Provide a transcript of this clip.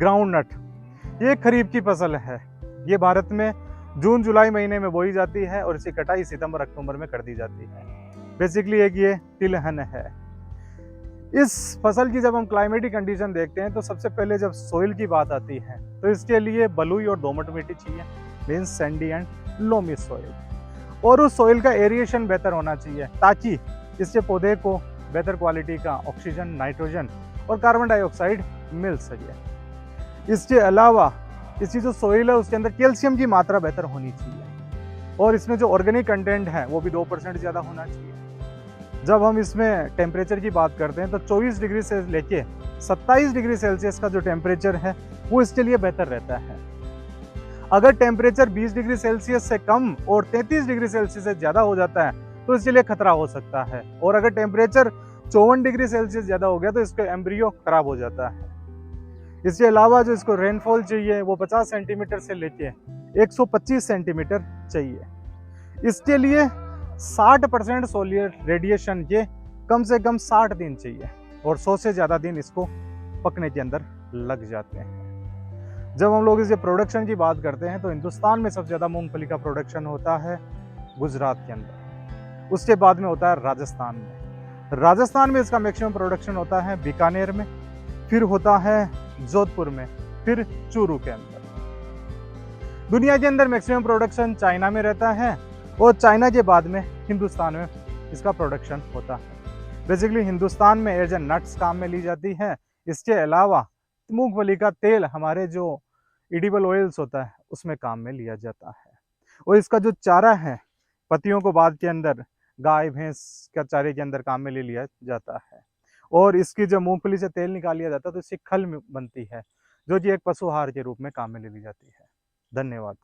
Ground नट, ये खरीफ की फसल है। ये भारत में जून जुलाई महीने में बोई जाती है और इसकी कटाई सितंबर अक्टूबर में कर दी जाती है। बेसिकली एक ये तिलहन है। इस फसल की जब हम क्लाइमेटिक कंडीशन देखते हैं तो सबसे पहले जब सोइल की बात आती है तो इसके लिए बलुई और दोमट मिट्टी चाहिए, means Sandy and loamy soil. और उस सॉइल का एरिएशन बेहतर होना चाहिए ताकि इससे पौधे को बेहतर क्वालिटी का ऑक्सीजन, नाइट्रोजन और कार्बन डाइऑक्साइड मिल सके। इसके अलावा इसकी जो सॉइल है उसके अंदर कैल्शियम की मात्रा बेहतर होनी चाहिए और इसमें जो ऑर्गेनिक कंटेंट है वो भी 2% ज़्यादा होना चाहिए। जब हम इसमें टेम्परेचर की बात करते हैं तो 24 डिग्री से लेके 27 डिग्री सेल्सियस का जो टेम्परेचर है वो इसके लिए बेहतर रहता है। अगर टेम्परेचर 20 डिग्री सेल्सियस से कम और 33 डिग्री सेल्सियस से ज़्यादा हो जाता है तो इसके लिए खतरा हो सकता है। और अगर टेम्परेचर 54 डिग्री सेल्सियस ज़्यादा हो गया तो इसका एम्ब्रियो खराब हो जाता है। इसके अलावा जो इसको रेनफॉल चाहिए वो 50 सेंटीमीटर से लेके 125 सेंटीमीटर चाहिए। इसके लिए 60% सोलर रेडिएशन के कम से कम 60 दिन चाहिए और 100 से ज़्यादा दिन इसको पकने के अंदर लग जाते हैं। जब हम लोग इसे प्रोडक्शन की बात करते हैं तो हिंदुस्तान में सबसे ज़्यादा मूंगफली का प्रोडक्शन होता है गुजरात के अंदर, उसके बाद में होता है राजस्थान में। राजस्थान में इसका मैक्सिमम प्रोडक्शन होता है बीकानेर में, फिर होता है जोधपुर में, फिर चूरू के अंदर। दुनिया के अंदर मैक्सिमम प्रोडक्शन चाइना में रहता है और चाइना के बाद में हिंदुस्तान में इसका प्रोडक्शन होता है। बेसिकली हिंदुस्तान में एज ए नट्स काम में ली जाती है। इसके अलावा मूंगफली का तेल हमारे जो एडिबल ऑयल्स होता है उसमें काम में लिया जाता है। और इसका जो चारा है पत्तियों को बाद के अंदर गाय भैंस का चारे के अंदर काम में ले लिया जाता है। और इसकी जब मूंगफली से तेल निकाल लिया जाता है तो इसकी खल बनती है जो कि एक पशु आहार के रूप में काम में ले ली जाती है। धन्यवाद।